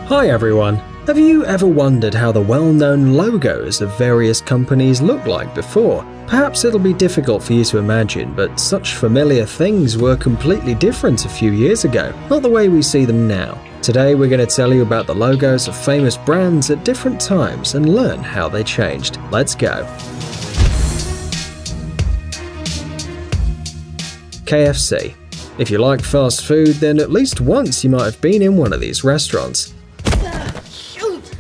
Hi everyone! Have you ever wondered how the well-known logos of various companies looked like before? Perhaps it'll be difficult for you to imagine, but such familiar things were completely different a few years ago, not the way we see them now. Today we're going to tell you about the logos of famous brands at different times and learn how they changed. Let's go! KFC. If you like fast food, then at least once you might have been in one of these restaurants.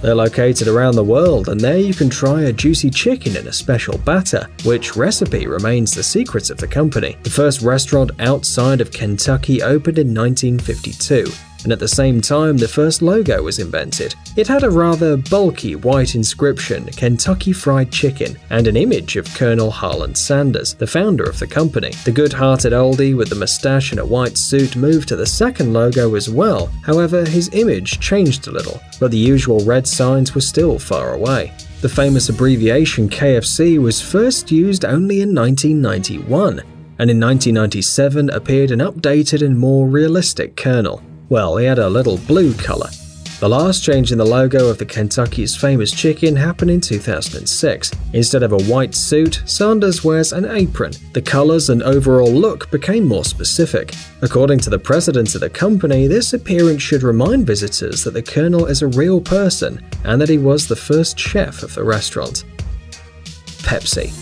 They're located around the world, and there you can try a juicy chicken in a special batter, which recipe remains the secret of the company. The first restaurant outside of Kentucky opened in 1952. And at the same time, the first logo was invented. It had a rather bulky white inscription, Kentucky Fried Chicken, and an image of Colonel Harlan Sanders, the founder of the company. The good-hearted oldie with the mustache and a white suit moved to the second logo as well. However, his image changed a little, but the usual red signs were still far away. The famous abbreviation KFC was first used only in 1991, and in 1997 appeared an updated and more realistic Colonel. Well, he had a little blue color. The last change in the logo of the Kentucky's famous chicken happened in 2006. Instead of a white suit, Sanders wears an apron. The colors and overall look became more specific. According to the president of the company, this appearance should remind visitors that the Colonel is a real person and that he was the first chef of the restaurant. Pepsi.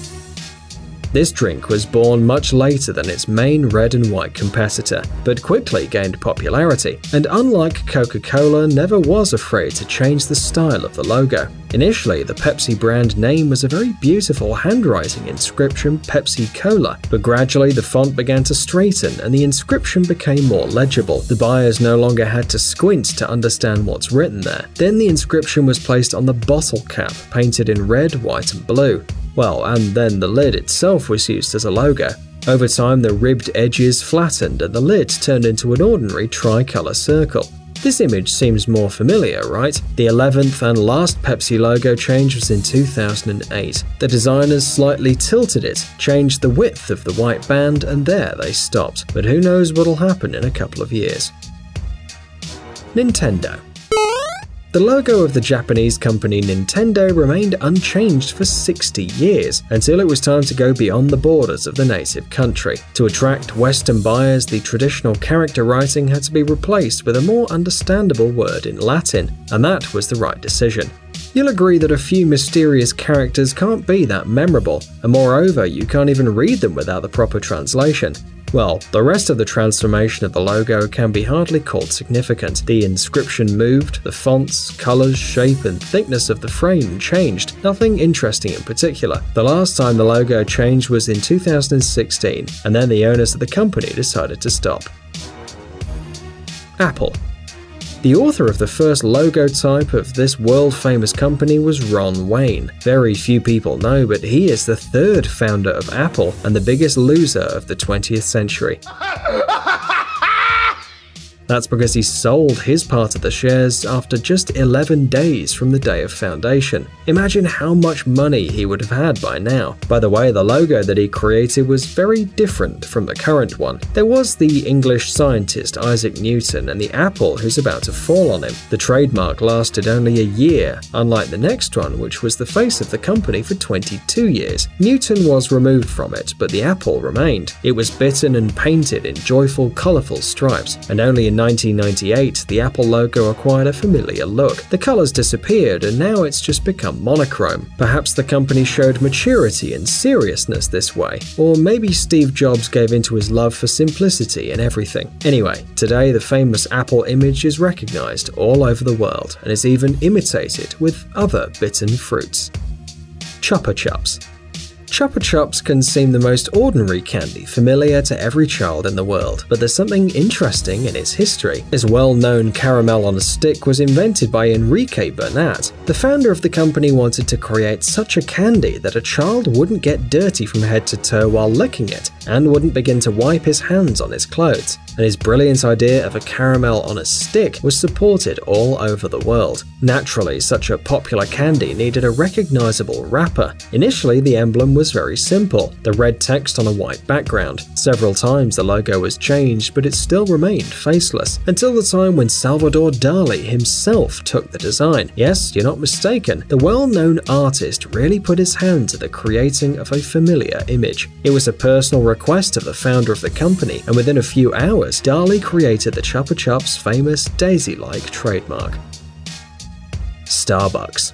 This drink was born much later than its main red and white competitor, but quickly gained popularity, and unlike Coca-Cola, never was afraid to change the style of the logo. Initially, the Pepsi brand name was a very beautiful handwriting inscription, Pepsi Cola, but gradually the font began to straighten and the inscription became more legible. The buyers no longer had to squint to understand what's written there. Then the inscription was placed on the bottle cap, painted in red, white and blue. Well, and then the lid itself was used as a logo. Over time, the ribbed edges flattened and the lid turned into an ordinary tricolour circle. This image seems more familiar, right? The 11th and last Pepsi logo change was in 2008. The designers slightly tilted it, changed the width of the white band, and there they stopped. But who knows what'll happen in a couple of years. Nintendo. The logo of the Japanese company Nintendo remained unchanged for 60 years, until it was time to go beyond the borders of the native country. To attract Western buyers, the traditional character writing had to be replaced with a more understandable word in Latin, and that was the right decision. You'll agree that a few mysterious characters can't be that memorable, and moreover, you can't even read them without the proper translation. Well, the rest of the transformation of the logo can be hardly called significant. The inscription moved, the fonts, colors, shape and thickness of the frame changed. Nothing interesting in particular. The last time the logo changed was in 2016, and then the owners of the company decided to stop. Apple. The author of the first logo type of this world-famous company was Ron Wayne. Very few people know, but he is the third founder of Apple and the biggest loser of the 20th century. That's because he sold his part of the shares after just 11 days from the day of foundation. Imagine how much money he would have had by now. By the way, the logo that he created was very different from the current one. There was the English scientist Isaac Newton and the apple who's about to fall on him. The trademark lasted only a year, unlike the next one, which was the face of the company for 22 years. Newton was removed from it, but the apple remained. It was bitten and painted in joyful, colourful stripes, and only in 1998, the Apple logo acquired a familiar look. The colors disappeared and now it's just become monochrome. Perhaps the company showed maturity and seriousness this way, or maybe Steve Jobs gave into his love for simplicity in everything. Anyway, today the famous Apple image is recognized all over the world and is even imitated with other bitten fruits. Chupa Chups. Chupa Chups can seem the most ordinary candy familiar to every child in the world, but there's something interesting in its history. This well-known caramel on a stick was invented by Enrique Bernat. The founder of the company wanted to create such a candy that a child wouldn't get dirty from head to toe while licking it, and wouldn't begin to wipe his hands on his clothes. And his brilliant idea of a caramel on a stick was supported all over the world. Naturally, such a popular candy needed a recognizable wrapper. Initially, the emblem was was very simple: the red text on a white background. Several times the logo was changed, but it still remained faceless, until the time when Salvador Dali himself took the design. Yes, you're not mistaken, the well-known artist really put his hand to the creating of a familiar image. It was a personal request of the founder of the company, and within a few hours, Dali created the Chupa Chups' famous daisy-like trademark. Starbucks.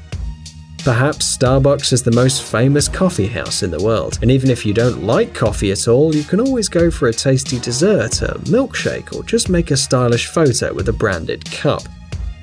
Perhaps Starbucks is the most famous coffee house in the world, and even if you don't like coffee at all, you can always go for a tasty dessert, a milkshake, or just make a stylish photo with a branded cup.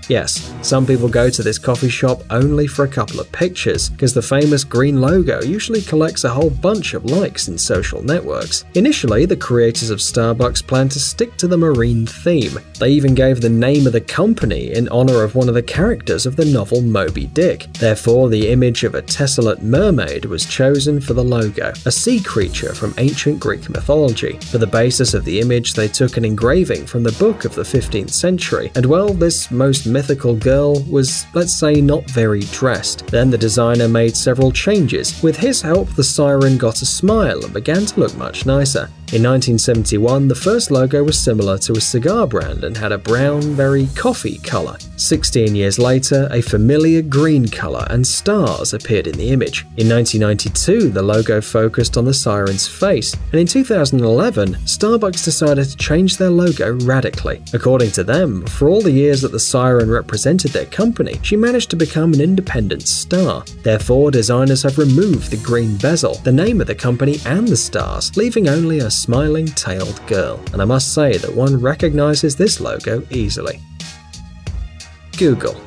Yes, some people go to this coffee shop only for a couple of pictures, because the famous green logo usually collects a whole bunch of likes in social networks. Initially, the creators of Starbucks planned to stick to the marine theme. They even gave the name of the company in honor of one of the characters of the novel Moby Dick. Therefore, the image of a tessellate mermaid was chosen for the logo, a sea creature from ancient Greek mythology. For the basis of the image, they took an engraving from the book of the 15th century, and well, this most mythical girl was, let's say, not very dressed. Then the designer made several changes. With his help, the siren got a smile and began to look much nicer. In 1971, the first logo was similar to a cigar brand and had a brown, very coffee color. 16 years later, a familiar green color and stars appeared in the image. In 1992, the logo focused on the siren's face, and in 2011, Starbucks decided to change their logo radically. According to them, for all the years that the siren represented their company, she managed to become an independent star. Therefore, designers have removed the green bezel, the name of the company, and the stars, leaving only a smiling tailed girl, and I must say that one recognizes this logo easily. Google.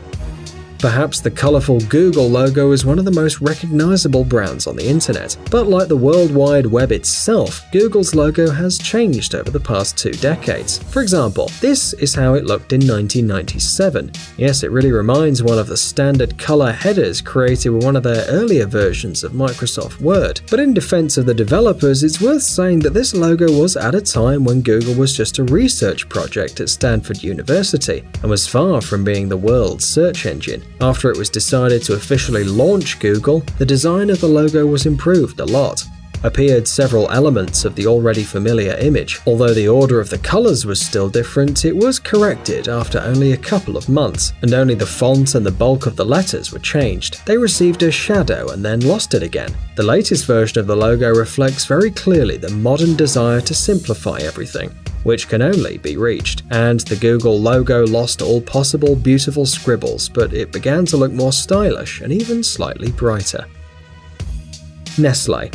Perhaps the colorful Google logo is one of the most recognizable brands on the internet, but like the World Wide Web itself, Google's logo has changed over the past 2 decades. For example, this is how it looked in 1997. Yes, it really reminds one of the standard color headers created with one of their earlier versions of Microsoft Word. But in defense of the developers, it's worth saying that this logo was at a time when Google was just a research project at Stanford University and was far from being the world's search engine. After it was decided to officially launch Google, the design of the logo was improved a lot. Appeared several elements of the already familiar image. Although the order of the colors was still different, it was corrected after only a couple of months, and only the font and the bulk of the letters were changed. They received a shadow and then lost it again. The latest version of the logo reflects very clearly the modern desire to simplify everything, which can only be reached. And the Google logo lost all possible beautiful scribbles, but it began to look more stylish and even slightly brighter. Nestle.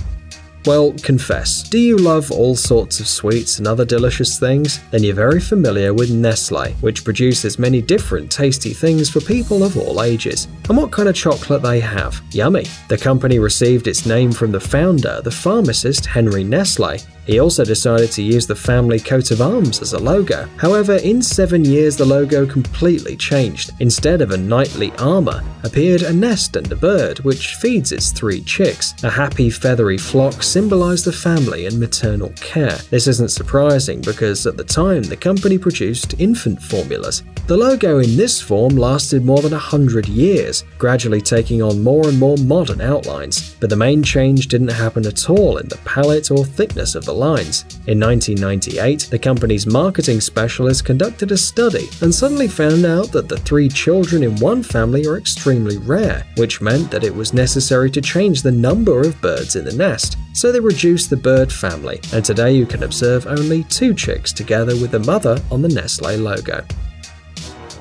Well, confess, do you love all sorts of sweets and other delicious things? Then you're very familiar with Nestle, which produces many different tasty things for people of all ages. And what kind of chocolate they have? Yummy! The company received its name from the founder, the pharmacist Henry Nestle. He also decided to use the family coat of arms as a logo. However, in 7 years the logo completely changed. Instead of a knightly armor, appeared a nest and a bird, which feeds its 3 chicks. A happy feathery flock symbolized the family and maternal care. This isn't surprising because at the time the company produced infant formulas. The logo in this form lasted more than 100 years, gradually taking on more and more modern outlines. But the main change didn't happen at all in the palette or thickness of the lines. In 1998, the company's marketing specialist conducted a study and suddenly found out that the 3 children in one family are extremely rare, which meant that it was necessary to change the number of birds in the nest. So they reduced the bird family, and today you can observe only 2 chicks together with the mother on the Nestle logo.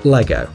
Lego.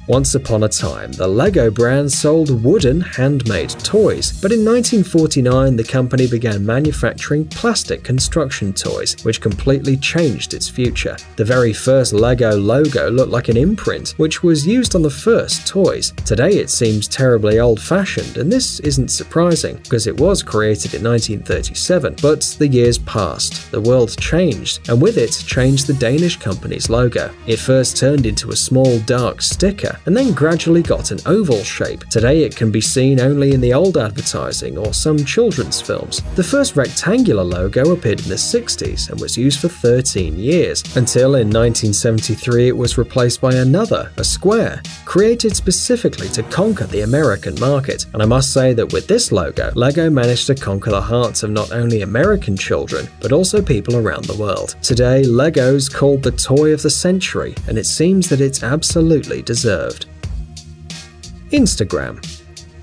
Once upon a time, the Lego brand sold wooden, handmade toys, but in 1949 the company began manufacturing plastic construction toys, which completely changed its future. The very first Lego logo looked like an imprint, which was used on the first toys. Today it seems terribly old-fashioned, and this isn't surprising, because it was created in 1937. But the years passed, the world changed, and with it changed the Danish company's logo. It first turned into a small dark sticker, and then gradually got an oval shape. Today it can be seen only in the old advertising or some children's films. The first rectangular logo appeared in the 60s and was used for 13 years, until in 1973 it was replaced by another, a square, created specifically to conquer the American market. And I must say that with this logo, LEGO managed to conquer the hearts of not only American children, but also people around the world. Today, LEGO's called the toy of the century, and it seems that it's absolutely deserved. Instagram.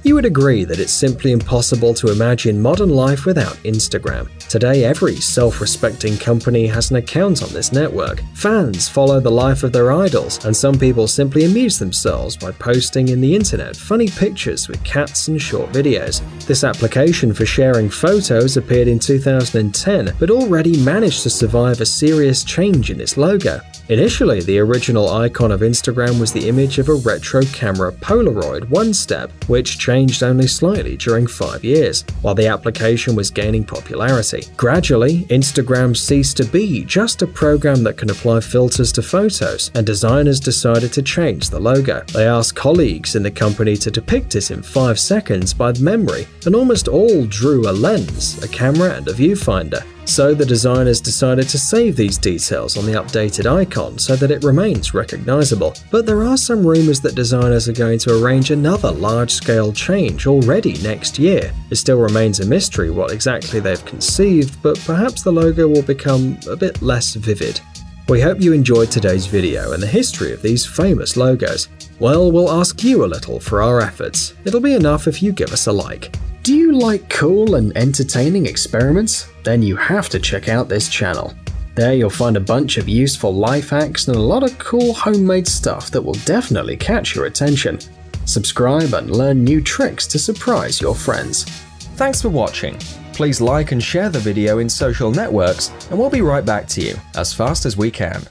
You would agree that it's simply impossible to imagine modern life without Instagram. Today, every self-respecting company has an account on this network. Fans follow the life of their idols, and some people simply amuse themselves by posting in the internet funny pictures with cats and short videos. This application for sharing photos appeared in 2010, but already managed to survive a serious change in its logo. Initially, the original icon of Instagram was the image of a retro camera Polaroid one-step, which changed only slightly during 5 years, while the application was gaining popularity. Gradually, Instagram ceased to be just a program that can apply filters to photos, and designers decided to change the logo. They asked colleagues in the company to depict it in 5 seconds by memory, and almost all drew a lens, a camera, and a viewfinder. So the designers decided to save these details on the updated icon so that it remains recognizable. But there are some rumors that designers are going to arrange another large-scale change already next year. It still remains a mystery what exactly they've conceived, but perhaps the logo will become a bit less vivid. We hope you enjoyed today's video and the history of these famous logos. Well, we'll ask you a little for our efforts. It'll be enough if you give us a like. Do you like cool and entertaining experiments? Then you have to check out this channel. There you'll find a bunch of useful life hacks and a lot of cool homemade stuff that will definitely catch your attention. Subscribe and learn new tricks to surprise your friends. Thanks for watching. Please like and share the video in social networks, and we'll be right back to you as fast as we can.